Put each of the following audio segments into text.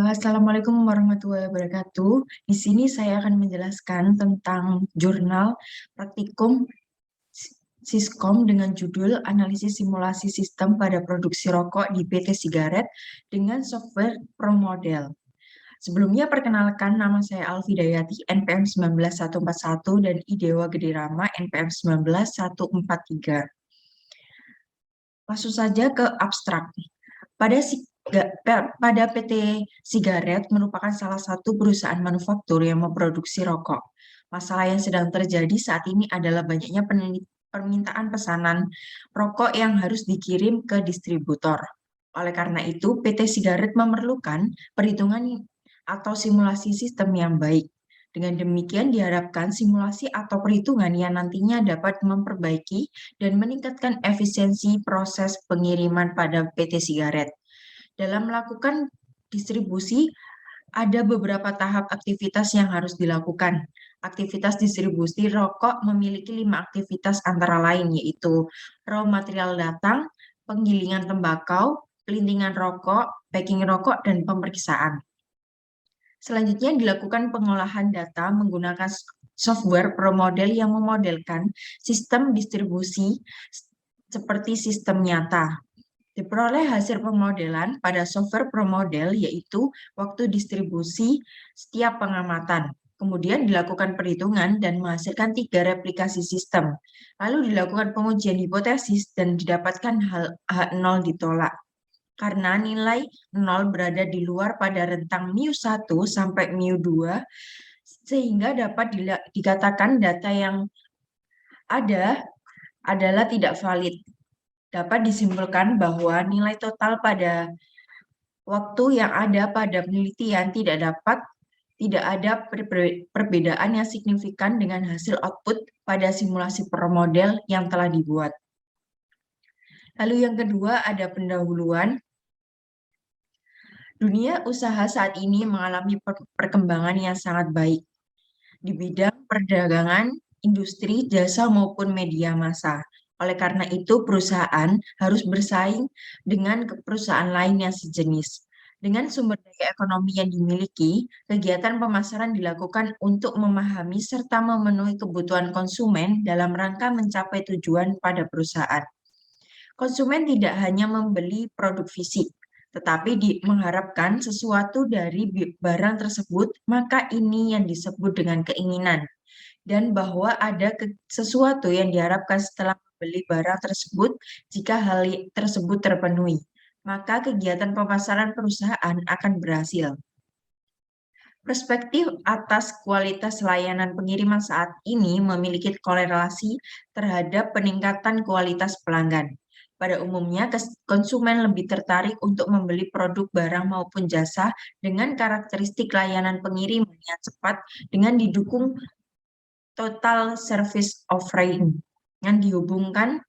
Assalamualaikum warahmatullahi wabarakatuh. Di sini saya akan menjelaskan tentang jurnal praktikum Siskom dengan judul Analisis Simulasi Sistem pada Produksi Rokok di PT Sigaret dengan Software ProModel. Sebelumnya perkenalkan, nama saya Alfidayati, NPM 19141 dan Idewa Gede Rama NPM 19143. Langsung saja ke abstrak. Pada PT Sigaret merupakan salah satu perusahaan manufaktur yang memproduksi rokok. Masalah yang sedang terjadi saat ini adalah banyaknya permintaan pesanan rokok yang harus dikirim ke distributor. Oleh karena itu, PT Sigaret memerlukan perhitungan atau simulasi sistem yang baik. Dengan demikian diharapkan simulasi atau perhitungan yang nantinya dapat memperbaiki dan meningkatkan efisiensi proses pengiriman pada PT Sigaret. Dalam melakukan distribusi, ada beberapa tahap aktivitas yang harus dilakukan. Aktivitas distribusi rokok memiliki 5 aktivitas antara lain, yaitu raw material datang, penggilingan tembakau, pelintingan rokok, packing rokok, dan pemeriksaan. Selanjutnya dilakukan pengolahan data menggunakan software ProModel yang memodelkan sistem distribusi seperti sistem nyata. Diperoleh hasil pemodelan pada software ProModel yaitu waktu distribusi setiap pengamatan. Kemudian dilakukan perhitungan dan menghasilkan 3 replikasi sistem. Lalu dilakukan pengujian hipotesis dan didapatkan H0 ditolak. Karena nilai 0 berada di luar pada rentang μ1 sampai μ2, sehingga dapat dikatakan data yang ada adalah tidak valid. Dapat disimpulkan bahwa nilai total pada waktu yang ada pada penelitian tidak ada perbedaan yang signifikan dengan hasil output pada simulasi ProModel yang telah dibuat. Lalu yang kedua ada pendahuluan. Dunia usaha saat ini mengalami perkembangan yang sangat baik di bidang perdagangan, industri, jasa maupun media massa. Oleh karena itu, perusahaan harus bersaing dengan perusahaan lain yang sejenis. Dengan sumber daya ekonomi yang dimiliki, kegiatan pemasaran dilakukan untuk memahami serta memenuhi kebutuhan konsumen dalam rangka mencapai tujuan pada perusahaan. Konsumen tidak hanya membeli produk fisik, tetapi mengharapkan sesuatu dari barang tersebut, maka ini yang disebut dengan keinginan. Dan bahwa ada sesuatu yang diharapkan setelah membeli barang tersebut jika hal tersebut terpenuhi, maka kegiatan pemasaran perusahaan akan berhasil. Perspektif atas kualitas layanan pengiriman saat ini memiliki korelasi terhadap peningkatan kualitas pelanggan. Pada umumnya, konsumen lebih tertarik untuk membeli produk barang maupun jasa dengan karakteristik layanan pengiriman yang cepat dengan didukung total service offering yang digabungkan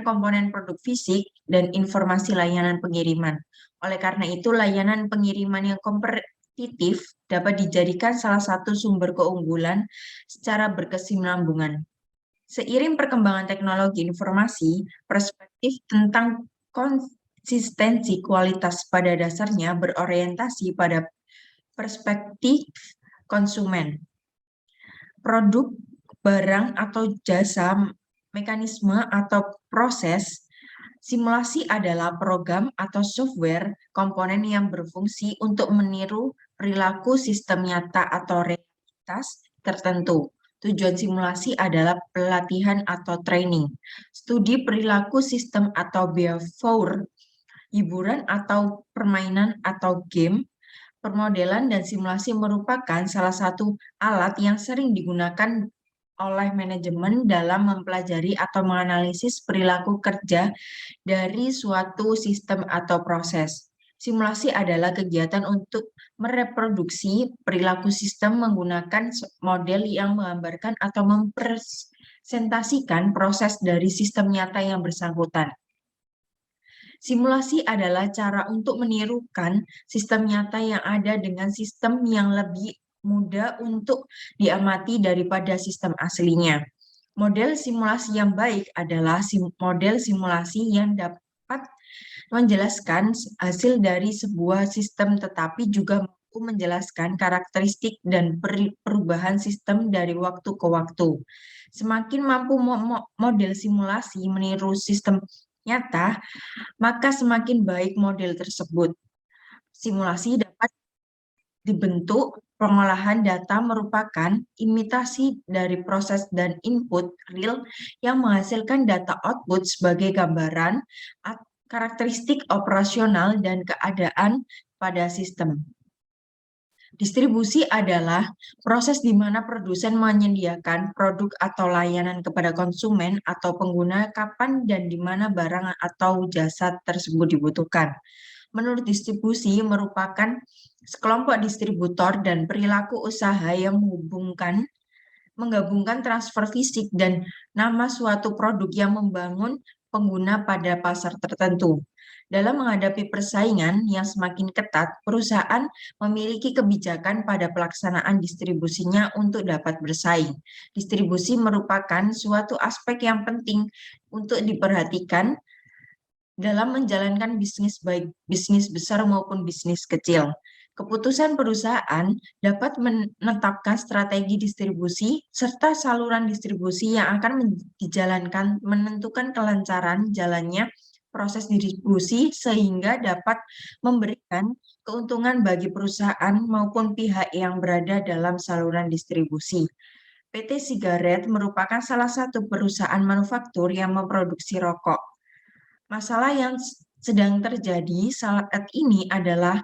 komponen produk fisik dan informasi layanan pengiriman. Oleh karena itu, layanan pengiriman yang kompetitif dapat dijadikan salah satu sumber keunggulan secara berkesinambungan. Seiring perkembangan teknologi informasi, perspektif tentang konsistensi kualitas pada dasarnya berorientasi pada perspektif konsumen. Produk, barang, atau jasa, mekanisme, atau proses, simulasi adalah program atau software komponen yang berfungsi untuk meniru perilaku sistem nyata atau realitas tertentu. Tujuan simulasi adalah pelatihan atau training, studi perilaku sistem atau behavior, hiburan atau permainan atau game. Permodelan dan simulasi merupakan salah satu alat yang sering digunakan oleh manajemen dalam mempelajari atau menganalisis perilaku kerja dari suatu sistem atau proses. Simulasi adalah kegiatan untuk mereproduksi perilaku sistem menggunakan model yang menggambarkan atau mempresentasikan proses dari sistem nyata yang bersangkutan. Simulasi adalah cara untuk menirukan sistem nyata yang ada dengan sistem yang lebih mudah untuk diamati daripada sistem aslinya. Model simulasi yang baik adalah model simulasi yang dapat menjelaskan hasil dari sebuah sistem tetapi juga mampu menjelaskan karakteristik dan perubahan sistem dari waktu ke waktu. Semakin mampu model simulasi meniru sistem nyata, maka semakin baik model tersebut. Simulasi dapat dibentuk. Pengolahan data merupakan imitasi dari proses dan input real yang menghasilkan data output sebagai gambaran karakteristik operasional dan keadaan pada sistem. Distribusi adalah proses di mana produsen menyediakan produk atau layanan kepada konsumen atau pengguna kapan dan di mana barang atau jasa tersebut dibutuhkan. Menurut distribusi merupakan sekelompok distributor dan perilaku usaha yang menggabungkan transfer fisik dan nama suatu produk yang membangun pengguna pada pasar tertentu. Dalam menghadapi persaingan yang semakin ketat, perusahaan memiliki kebijakan pada pelaksanaan distribusinya untuk dapat bersaing. Distribusi merupakan suatu aspek yang penting untuk diperhatikan dalam menjalankan bisnis baik bisnis besar maupun bisnis kecil. Keputusan perusahaan dapat menetapkan strategi distribusi serta saluran distribusi yang akan dijalankan menentukan kelancaran jalannya proses distribusi sehingga dapat memberikan keuntungan bagi perusahaan maupun pihak yang berada dalam saluran distribusi. PT Sigaret merupakan salah satu perusahaan manufaktur yang memproduksi rokok. Masalah yang sedang terjadi saat ini adalah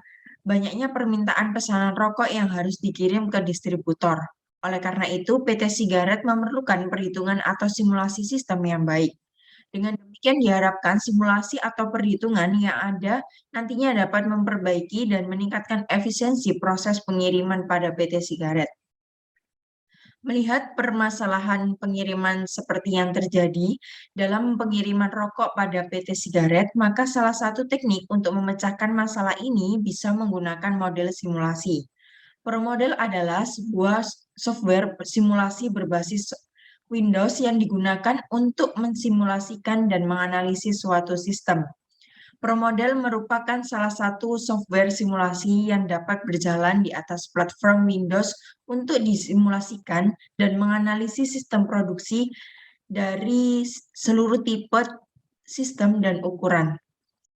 banyaknya permintaan pesanan rokok yang harus dikirim ke distributor. Oleh karena itu, PT Sigaret memerlukan perhitungan atau simulasi sistem yang baik. Dengan demikian diharapkan simulasi atau perhitungan yang ada nantinya dapat memperbaiki dan meningkatkan efisiensi proses pengiriman pada PT Sigaret. Melihat permasalahan pengiriman seperti yang terjadi dalam pengiriman rokok pada PT Sigaret, maka salah satu teknik untuk memecahkan masalah ini bisa menggunakan model simulasi. ProModel adalah sebuah software simulasi berbasis Windows yang digunakan untuk mensimulasikan dan menganalisis suatu sistem. ProModel merupakan salah satu software simulasi yang dapat berjalan di atas platform Windows untuk disimulasikan dan menganalisis sistem produksi dari seluruh tipe sistem dan ukuran.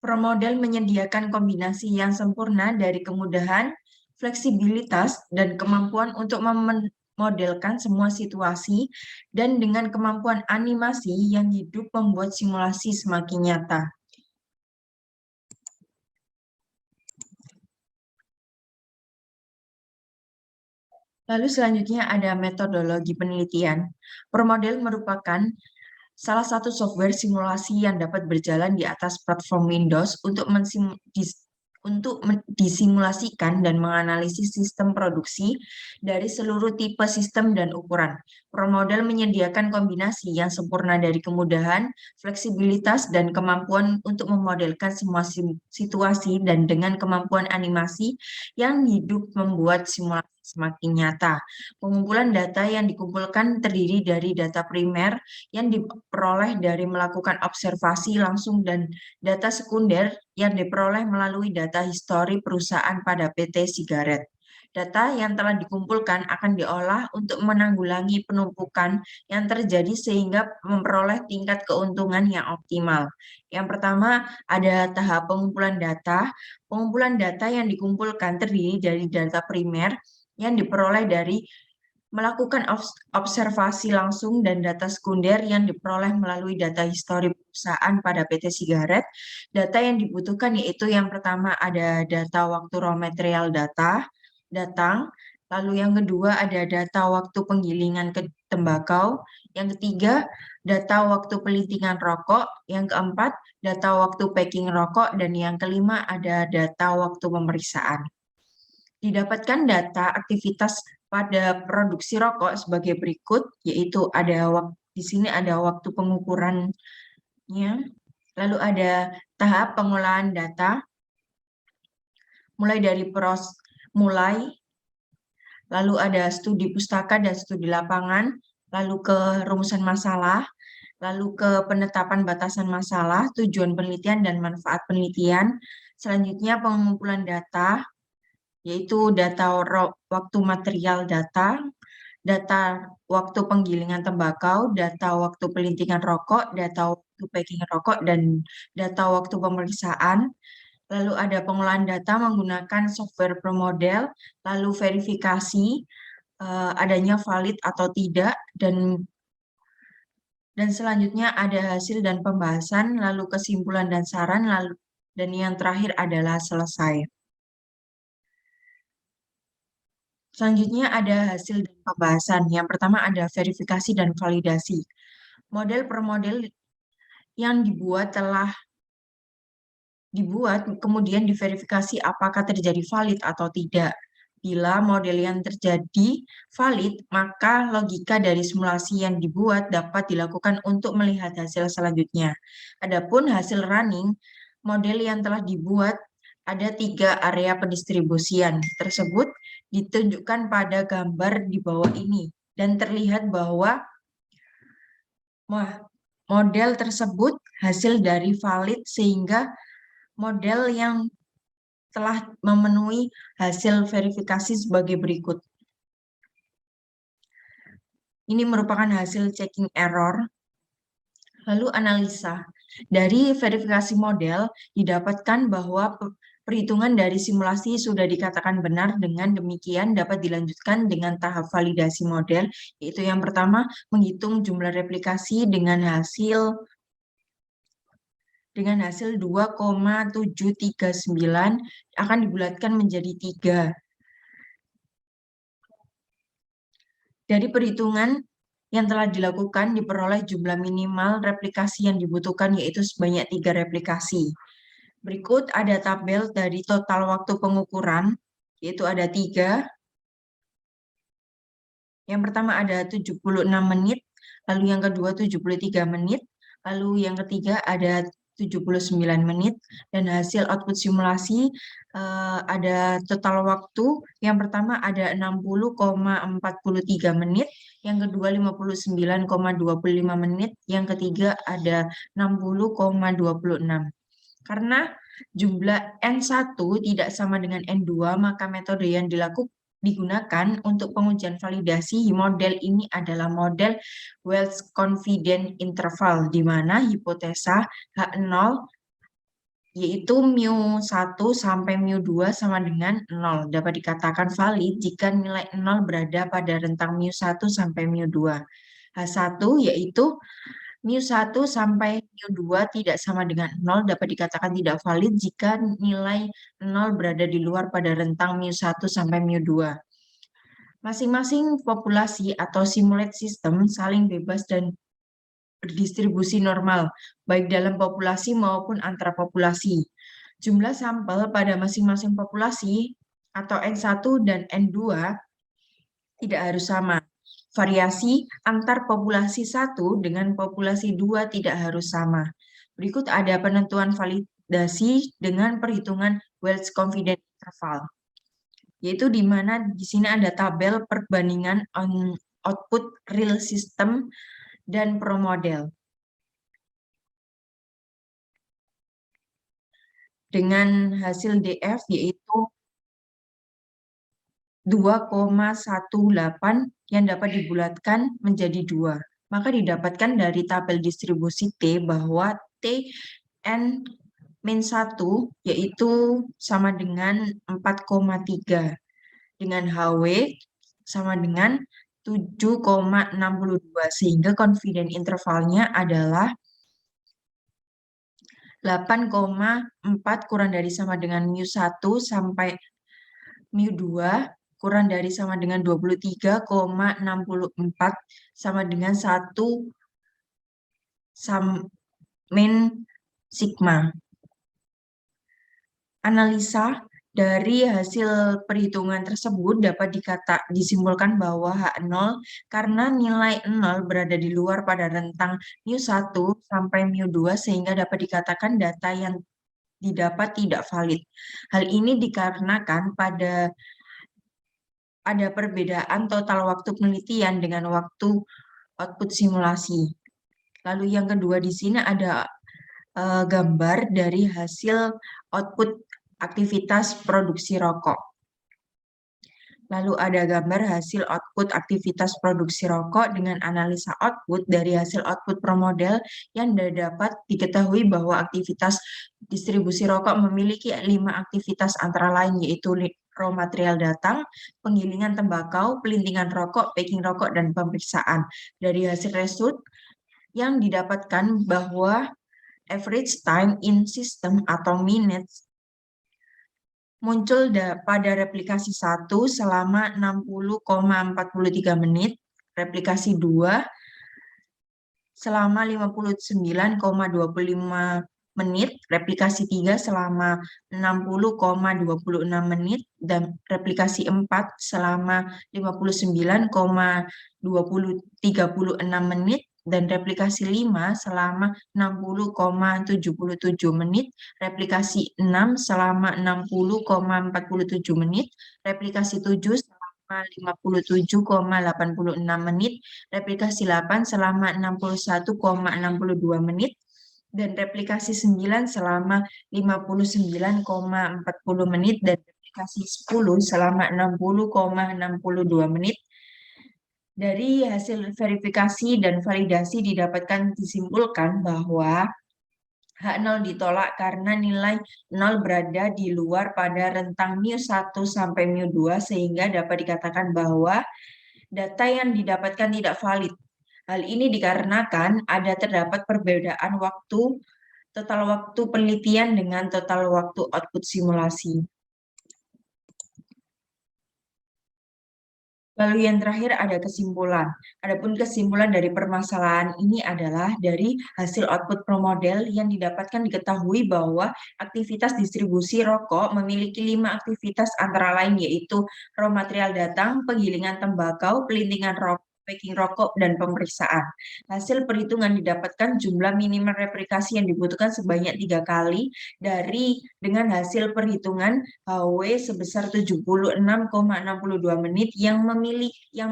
ProModel menyediakan kombinasi yang sempurna dari kemudahan, fleksibilitas, dan kemampuan untuk memodelkan semua situasi dan dengan kemampuan animasi yang hidup membuat simulasi semakin nyata. Lalu selanjutnya ada metodologi penelitian. ProModel merupakan salah satu software simulasi yang dapat berjalan di atas platform Windows untuk disimulasikan dan menganalisis sistem produksi dari seluruh tipe sistem dan ukuran. ProModel menyediakan kombinasi yang sempurna dari kemudahan, fleksibilitas, dan kemampuan untuk memodelkan semua situasi dan dengan kemampuan animasi yang hidup membuat simulasi semakin nyata. Pengumpulan data yang dikumpulkan terdiri dari data primer yang diperoleh dari melakukan observasi langsung dan data sekunder yang diperoleh melalui data histori perusahaan pada PT Sigaret. Data yang telah dikumpulkan akan diolah untuk menanggulangi penumpukan yang terjadi sehingga memperoleh tingkat keuntungan yang optimal. Yang pertama ada tahap pengumpulan data. Pengumpulan data yang dikumpulkan terdiri dari data primer yang diperoleh dari melakukan observasi langsung dan data sekunder yang diperoleh melalui data histori perusahaan pada PT Sigaret. Data yang dibutuhkan yaitu yang pertama ada data waktu raw material datang, lalu yang kedua ada data waktu penggilingan ke tembakau, yang ketiga data waktu pelitingan rokok, yang keempat data waktu packing rokok, dan yang kelima ada data waktu pemeriksaan. Didapatkan data aktivitas pada produksi rokok sebagai berikut, yaitu di sini ada waktu pengukurannya, lalu ada tahap pengolahan data, mulai dari lalu ada studi pustaka dan studi lapangan, lalu ke rumusan masalah, lalu ke penetapan batasan masalah, tujuan penelitian dan manfaat penelitian. Selanjutnya pengumpulan data, yaitu data waktu material data, data waktu penggilingan tembakau, data waktu pelintingan rokok, data waktu packing rokok, dan data waktu pemeriksaan. Lalu ada pengolahan data menggunakan software promodel, lalu verifikasi adanya valid atau tidak, dan selanjutnya ada hasil dan pembahasan, lalu kesimpulan dan saran, lalu dan yang terakhir adalah selesai. Selanjutnya ada hasil dan pembahasan. Yang pertama ada verifikasi dan validasi. Model per model yang dibuat kemudian diverifikasi apakah terjadi valid atau tidak. Bila model yang terjadi valid, maka logika dari simulasi yang dibuat dapat dilakukan untuk melihat hasil selanjutnya. Adapun hasil running, model yang telah dibuat ada 3 area pendistribusian tersebut ditunjukkan pada gambar di bawah ini. Dan terlihat bahwa model tersebut hasil dari valid sehingga model yang telah memenuhi hasil verifikasi sebagai berikut. Ini merupakan hasil checking error. Lalu analisa. Dari verifikasi model didapatkan bahwa perhitungan dari simulasi sudah dikatakan benar. Dengan demikian dapat dilanjutkan dengan tahap validasi model, yaitu yang pertama menghitung jumlah replikasi dengan hasil 2,739 akan dibulatkan menjadi 3. Dari perhitungan yang telah dilakukan diperoleh jumlah minimal replikasi yang dibutuhkan yaitu sebanyak 3 replikasi. Berikut ada tabel dari total waktu pengukuran, yaitu ada 3. Yang pertama ada 76 menit, lalu yang kedua 73 menit, lalu yang ketiga ada 79 menit, dan hasil output simulasi ada total waktu. Yang pertama ada 60,43 menit, yang kedua 59,25 menit, yang ketiga ada 60,26. Karena jumlah N1 tidak sama dengan N2, maka metode yang digunakan untuk pengujian validasi model ini adalah model Wells Confidence Interval, di mana hipotesa H0 yaitu mu1 sampai mu2 sama dengan 0. Dapat dikatakan valid jika nilai 0 berada pada rentang mu1 sampai mu2. H1 yaitu mu1 sampai mu2 tidak sama dengan 0 dapat dikatakan tidak valid jika nilai 0 berada di luar pada rentang mu1 sampai mu2. Masing-masing populasi atau simulate system saling bebas dan berdistribusi normal, baik dalam populasi maupun antar populasi. Jumlah sampel pada masing-masing populasi atau N1 dan N2 tidak harus sama. Variasi antar populasi 1 dengan populasi 2 tidak harus sama. Berikut ada penentuan validasi dengan perhitungan Wells Confidence Interval, yaitu di mana di sini ada tabel perbandingan output real system dan promodel. Dengan hasil DF yaitu 2,18 yang dapat dibulatkan menjadi 2. Maka didapatkan dari tabel distribusi T bahwa Tn min 1 yaitu sama dengan 4,3. Dengan HW sama dengan 7,62. Sehingga confidence intervalnya adalah 8,4 kurang dari sama dengan mu1 sampai mu2 kurang dari sama dengan 23,64 sama dengan 1 min sigma. Analisa dari hasil perhitungan tersebut dapat disimpulkan bahwa H0 karena nilai 0 berada di luar pada rentang mu1 sampai mu2 sehingga dapat dikatakan data yang didapat tidak valid. Hal ini dikarenakan pada ada perbedaan total waktu penelitian dengan waktu output simulasi. Lalu yang kedua di sini ada gambar dari hasil output aktivitas produksi rokok. Lalu ada gambar hasil output aktivitas produksi rokok dengan analisa output dari hasil output promodel yang dapat diketahui bahwa aktivitas distribusi rokok memiliki 5 aktivitas antara lain yaitu raw material datang, penggilingan tembakau, pelintingan rokok, packing rokok, dan pemeriksaan. Dari hasil result yang didapatkan bahwa average time in system atau minutes muncul pada replikasi 1 selama 60,43 menit, replikasi 2 selama 59,25 menit, replikasi 3 selama 60,26 menit, dan replikasi 4 selama 59,36 menit, dan replikasi 5 selama 60,77 menit, replikasi 6 selama 60,47 menit, replikasi 7 selama 57,86 menit, replikasi 8 selama 61,62 menit, dan replikasi 9 selama 59,40 menit, dan replikasi 10 selama 60,62 menit. Dari hasil verifikasi dan validasi disimpulkan bahwa H0 ditolak karena nilai 0 berada di luar pada rentang mu1 sampai mu2 sehingga dapat dikatakan bahwa data yang didapatkan tidak valid. Hal ini dikarenakan terdapat perbedaan total waktu penelitian dengan total waktu output simulasi. Lalu yang terakhir ada kesimpulan. Adapun kesimpulan dari permasalahan ini adalah dari hasil output promodel yang diketahui bahwa aktivitas distribusi rokok memiliki 5 aktivitas antara lain yaitu raw material datang, penggilingan tembakau, pelintingan rokok, packing rokok, dan pemeriksaan. Hasil perhitungan didapatkan jumlah minimal replikasi yang dibutuhkan sebanyak 3 kali dengan hasil perhitungan HW sebesar 76,62 menit yang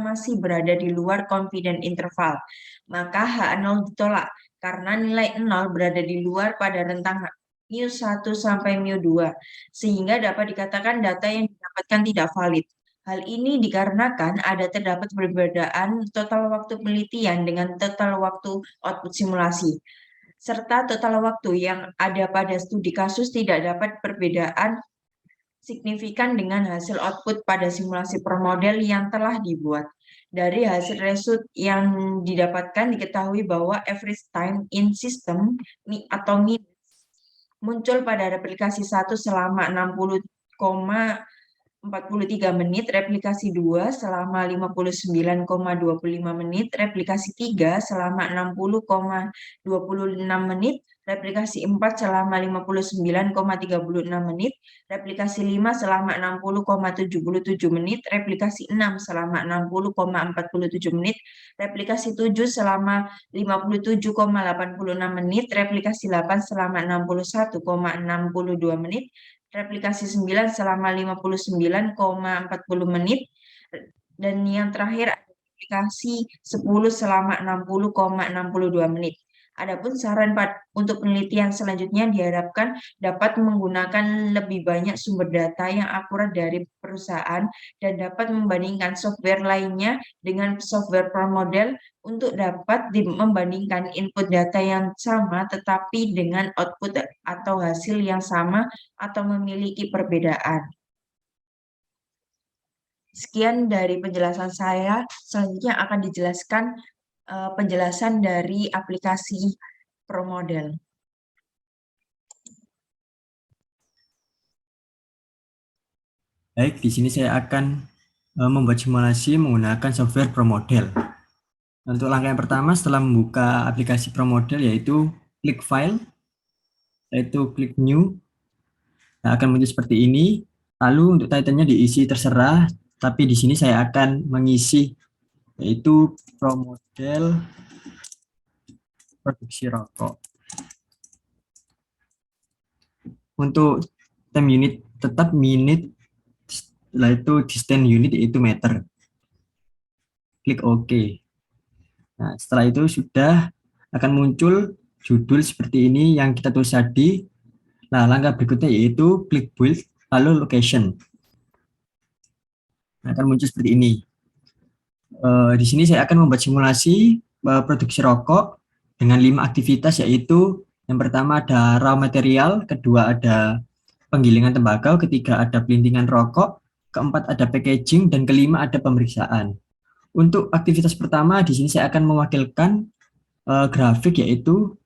masih berada di luar confident interval. Maka H0 ditolak karena nilai 0 berada di luar pada rentang mu1 sampai mu2 sehingga dapat dikatakan data yang didapatkan tidak valid. Hal ini dikarenakan terdapat perbedaan total waktu penelitian dengan total waktu output simulasi, serta total waktu yang ada pada studi kasus tidak dapat perbedaan signifikan dengan hasil output pada simulasi promodel yang telah dibuat. Dari hasil result yang didapatkan diketahui bahwa average time in system atau minutes muncul pada replikasi 1 selama 60,43 menit, replikasi 2 selama 59,25 menit, replikasi 3 selama 60,26 menit, replikasi 4 selama 59,36 menit, replikasi 5 selama 60,77 menit, replikasi 6 selama 60,47 menit, replikasi 7 selama 57,86 menit, replikasi 8 selama 61,62 menit, replikasi 9 selama 59,40 menit, dan yang terakhir replikasi 10 selama 60,62 menit. Adapun saran untuk penelitian selanjutnya diharapkan dapat menggunakan lebih banyak sumber data yang akurat dari perusahaan dan dapat membandingkan software lainnya dengan software promodel untuk dapat membandingkan input data yang sama tetapi dengan output atau hasil yang sama atau memiliki perbedaan. Sekian dari penjelasan saya. Selanjutnya akan dijelaskan penjelasan dari aplikasi ProModel. Baik, di sini saya akan membuat simulasi menggunakan software ProModel. Untuk langkah yang pertama setelah membuka aplikasi ProModel yaitu klik file, yaitu klik new. Nah, akan muncul seperti ini. Lalu untuk title-nya diisi terserah, tapi di sini saya akan mengisi yaitu ProModel produksi rokok. Untuk time unit tetap minute Setelah itu distance unit yaitu meter. Klik OK. Nah, setelah itu sudah akan muncul judul seperti ini yang kita tulis tadi. Nah, langkah berikutnya yaitu klik build, lalu location. Nah, akan muncul seperti ini. Di sini saya akan membuat simulasi produksi rokok dengan 5 aktivitas, yaitu yang pertama ada raw material, kedua ada penggilingan tembakau, ketiga ada pelintingan rokok, keempat ada packaging, dan kelima ada pemeriksaan. Untuk aktivitas pertama di sini saya akan mewakilkan grafik yaitu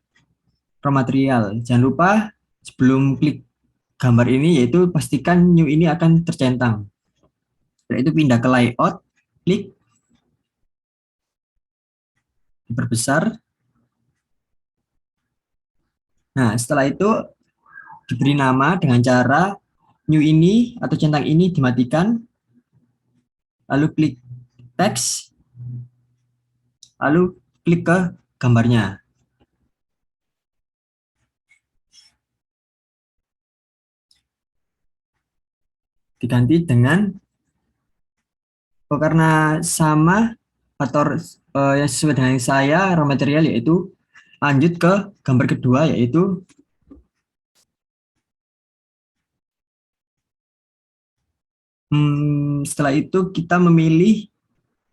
raw material. Jangan lupa sebelum klik gambar ini yaitu pastikan new ini akan tercentang. Setelah itu pindah ke layout, klik diperbesar. Nah, setelah itu diberi nama dengan cara new ini atau centang ini dimatikan, lalu klik teks, lalu klik ke gambarnya. Diganti dengan karena sama atau yang sesuai dengan saya raw material, yaitu lanjut ke gambar kedua yaitu setelah itu kita memilih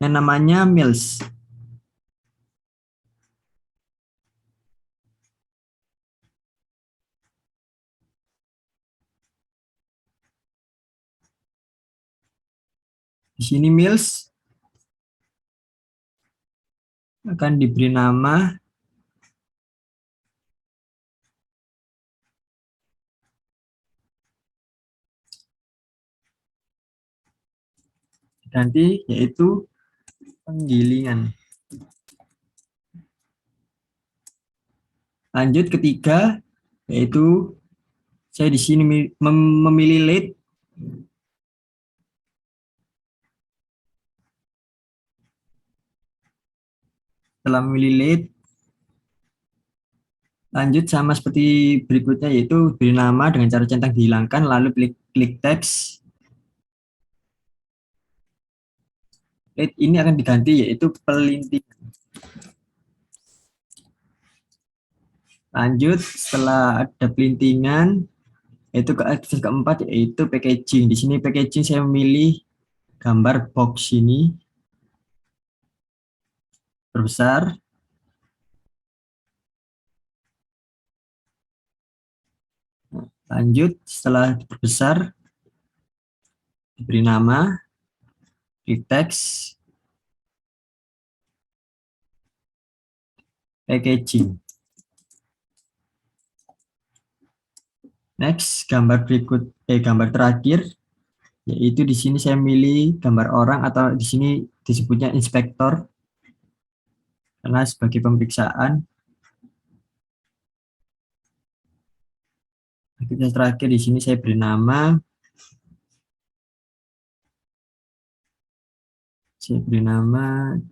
yang namanya mills. Di sini mills akan diberi nama ganti yaitu penggilingan. Lanjut ketiga yaitu saya di sini memilih lead. Setelah memilih lead, lanjut sama seperti berikutnya yaitu beri nama dengan cara centang dihilangkan, lalu klik teks. Lead ini akan diganti yaitu pelintingan. Lanjut setelah ada pelintingan yaitu ke aktivitas keempat yaitu packaging. Di sini packaging saya memilih gambar box ini berbesar. Lanjut setelah diperbesar diberi nama, klik teks, packaging. Next, gambar terakhir yaitu di sini saya milih gambar orang atau di sini disebutnya inspektor karena sebagai pemeriksaan. Aktivitas terakhir di sini saya beri nama,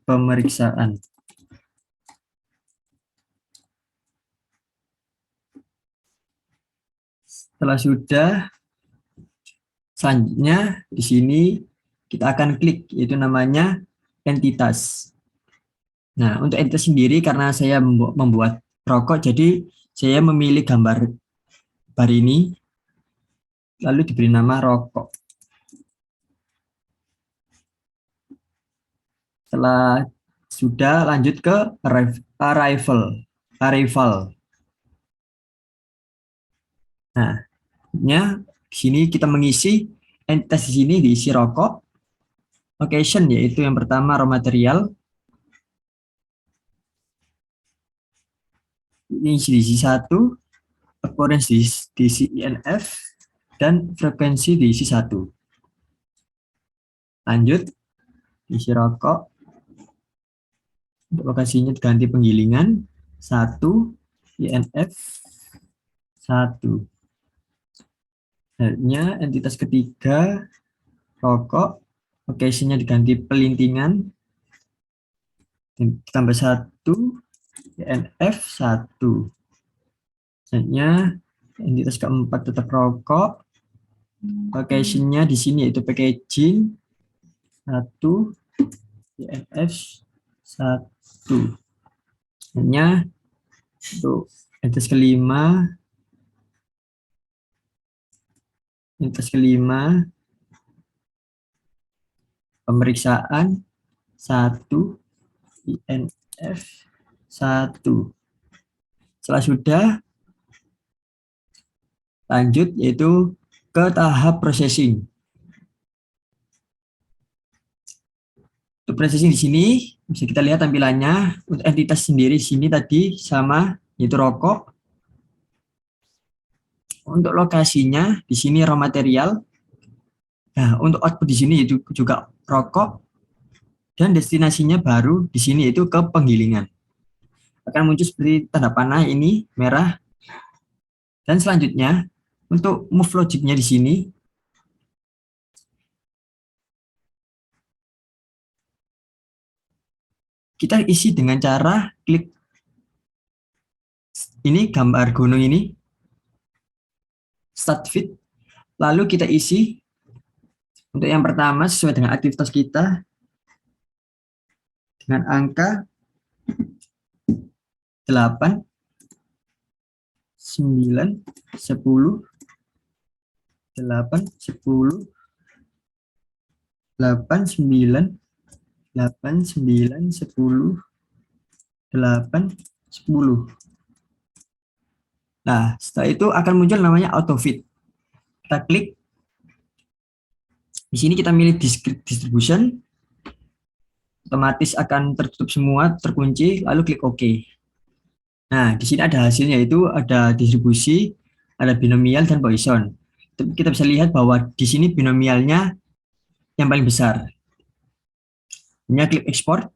pemeriksaan. Setelah sudah, selanjutnya di sini kita akan klik yaitu namanya entitas. Nah, untuk entitas sendiri karena saya membuat rokok, jadi saya memilih gambar bar ini lalu diberi nama rokok. Setelah sudah lanjut ke arrival. Nah, di sini kita mengisi entitas di sini diisi rokok. Location yaitu yang pertama raw material. Ini diisi 1, occurrence diisi INF, dan frekuensi diisi 1. Lanjut, diisi rokok. Untuk lokasinya diganti penggilingan 1, INF 1. Selanjutnya entitas ketiga rokok, location-nya diganti pelintingan tambah 1, INF 1. Selanjutnya entitas keempat tetap rokok, Location-nya di sini yaitu packaging 1, INF 1. Hanya untuk entitas kelima pemeriksaan 1, INF 1. Setelah sudah, lanjut yaitu ke tahap processing. Untuk processing di sini bisa kita lihat tampilannya. Untuk entitas sendiri sini tadi sama, yaitu rokok. Untuk lokasinya di sini raw material. Nah, untuk output di sini itu juga rokok, dan destinasinya baru di sini itu ke penggilingan. Akan muncul seperti tanda panah ini merah. Dan selanjutnya untuk move logic-nya di sini kita isi dengan cara klik ini gambar gunung ini, start feed, lalu kita isi untuk yang pertama sesuai dengan aktivitas kita dengan angka 8, 9, 10, 8, 10, 8, 9, 8, 9, 10, 8, 10. Nah, setelah itu akan muncul namanya auto fit. Kita klik. Di sini kita milih distribution. Otomatis akan tertutup semua, terkunci, lalu klik OK. Nah, di sini ada hasilnya, yaitu ada distribusi, ada binomial, dan Poisson. Kita bisa lihat bahwa di sini binomialnya yang paling besar. Ini klik export.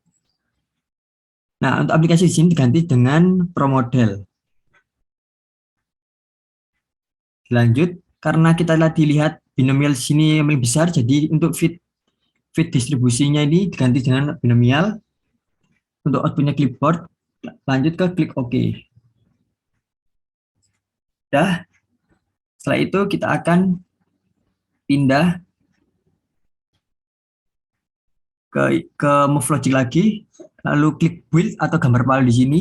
Nah, untuk aplikasi di sini diganti dengan ProModel. Lanjut, karena kita lihat binomial sini yang paling besar, jadi untuk fit distribusinya ini diganti dengan binomial. Untuk outputnya clipboard, lanjut ke klik OK. Dah, setelah itu kita akan pindah ke move logic lagi, lalu klik build atau gambar file di sini,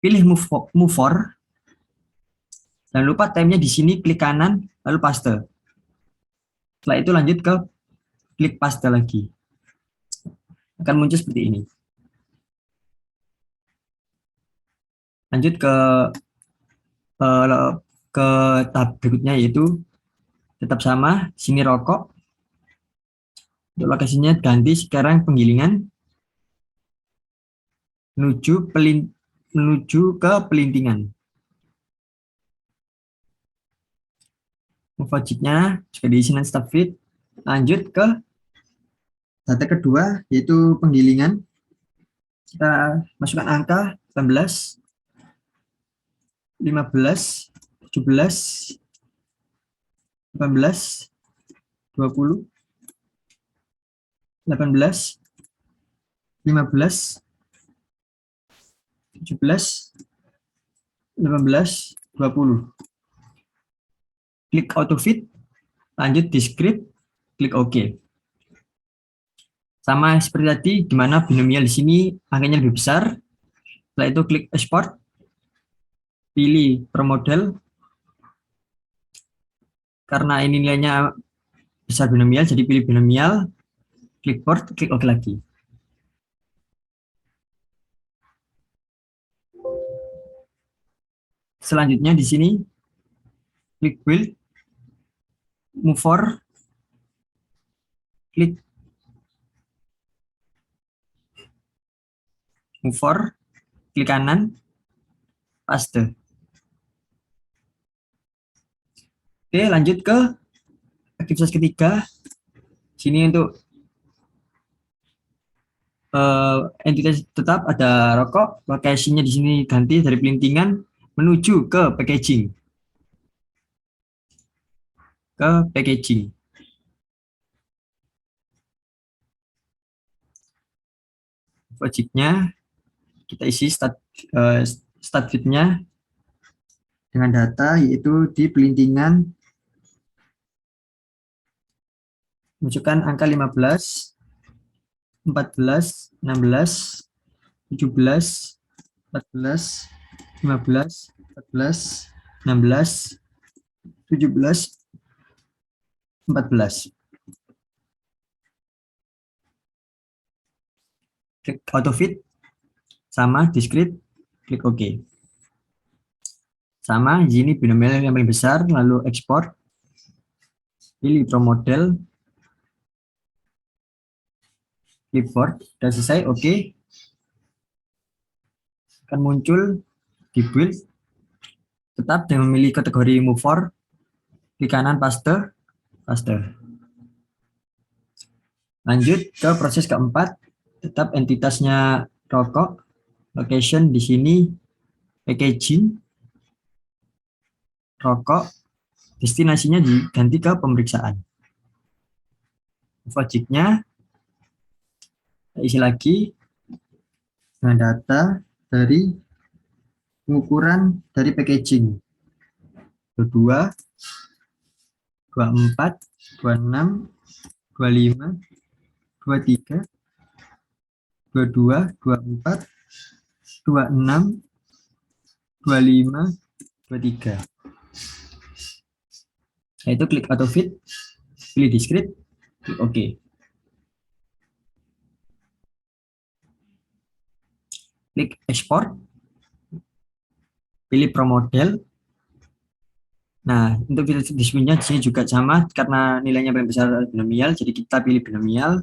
pilih move for, dan lupa time-nya di sini klik kanan, lalu paste. Setelah itu lanjut ke klik paste lagi. Akan muncul seperti ini. Lanjut ke tahap berikutnya, yaitu tetap sama, sini rokok. Untuk lokasinya ganti sekarang penggilingan menuju ke pelintingan. Move logic-nya juga diisi dengan start feed. Lanjut ke data kedua, yaitu penggilingan. Kita masukkan angka 18, 15, 17, 18, 20, 18, 15, 17, 18, 20. Klik auto fit, lanjut di script, klik OK. Sama seperti tadi, di mana binomial di sini angkanya lebih besar. Setelah itu klik export, pilih ProModel. Karena ini nilainya besar binomial, jadi pilih binomial, clipboard, klik OK lagi. Selanjutnya di sini klik build, move for, klik move for, klik kanan, paste. Oke, lanjut ke aktivitas ketiga. Sini untuk entitas tetap ada rokok, lokasinya di sini ganti dari pelintingan menuju ke packaging. Logiknya kita isi start feed-nya dengan data, yaitu di pelintingan Masukkan angka 15, 14, 16, 17, 14, 15, 14, 16, 17, 14. Klik autofit, sama discrete, klik OK. Sama, di sini binomial yang paling besar, lalu ekspor, pilih pro model, clipboard, sudah selesai, OK. Akan muncul di build, tetap dengan memilih kategori move for, klik kanan paste, paste. Lanjut ke proses keempat, tetap entitasnya rokok, location di sini packaging, rokok, destinasinya diganti ke pemeriksaan. Logiknya isi lagi dengan data dari pengukuran dari packaging 22, 24, 26, 25, 23, 22, 24, 26, 25, 23. Nah, itu klik autofit, pilih discrete, klik OK. Klik export, pilih pro model. Nah, untuk display-nya di sini juga sama karena nilainya paling besar binomial, jadi kita pilih binomial.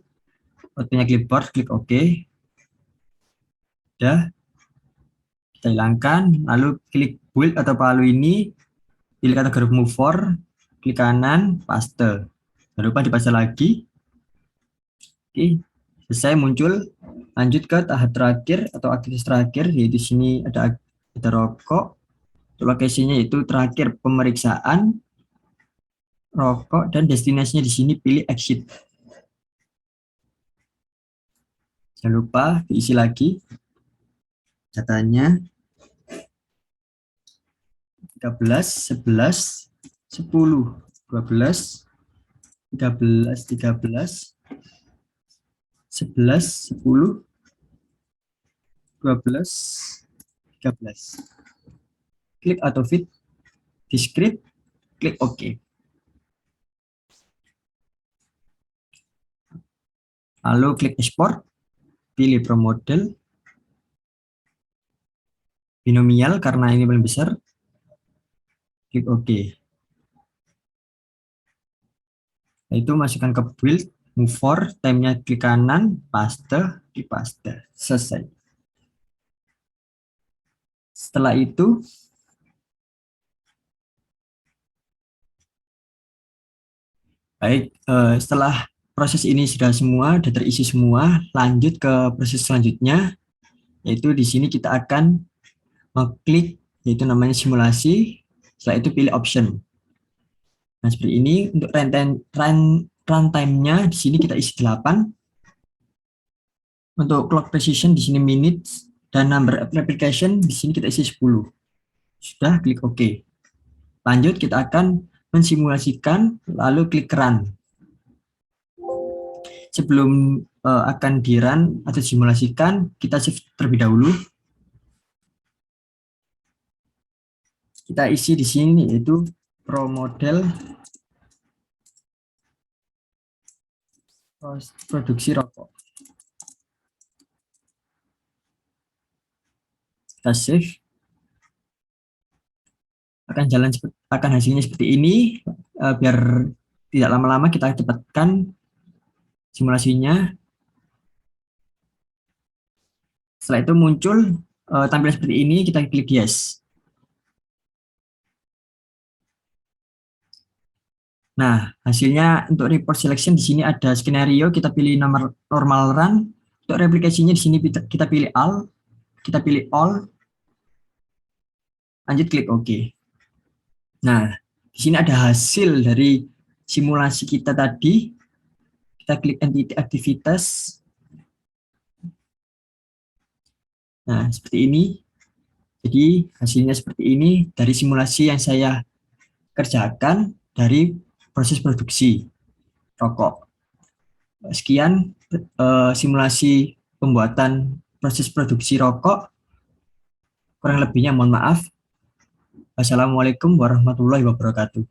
Outputnya clipboard, klik OK. Udah, kita hilangkan, lalu klik build atau palu ini, pilih kategori move for, klik kanan, paste. Jangan lupa dipaste lagi. Oke, selesai muncul. Lanjut ke tahap terakhir atau aktivitas terakhir, yaitu di sini ada rokok. Lokasinya itu terakhir pemeriksaan rokok dan destinasinya di sini pilih exit. Jangan lupa diisi lagi datanya 13, 11, 10, 12, 13, 13, 11, 10, 12, 13. Klik autofit, discrete, klik OK. Lalu klik export, pilih pro model, binomial karena ini paling besar, klik OK. Nah, itu masukkan ke build, move for, time-nya klik kanan, paste, di paste, selesai. Setelah itu, baik, setelah proses ini sudah terisi semua, lanjut ke proses selanjutnya, yaitu di sini kita akan mengklik, yaitu namanya simulasi, setelah itu pilih option. Nah, seperti ini, untuk runtime-nya di sini kita isi 8, untuk clock precision di sini minutes, dan number of application di sini kita isi 10. Sudah, klik OK. Lanjut, kita akan mensimulasikan, lalu klik run. Sebelum akan di-run atau simulasikan, kita save terlebih dahulu. Kita isi di sini yaitu pro model produksi rokok. Kita save. Akan hasilnya seperti ini. Biar tidak lama-lama kita cepatkan simulasinya. Setelah itu muncul tampilan seperti ini, kita klik yes. Nah, hasilnya untuk report selection di sini ada skenario, kita pilih nomor normal run. Untuk replikasinya di sini kita pilih all, lanjut klik OK. Nah, di sini ada hasil dari simulasi kita tadi. Kita klik entity aktivitas. Nah, seperti ini. Jadi hasilnya seperti ini dari simulasi yang saya kerjakan dari proses produksi rokok. Sekian simulasi pembuatan proses produksi rokok. Kurang lebihnya mohon maaf. Wassalamualaikum warahmatullahi wabarakatuh.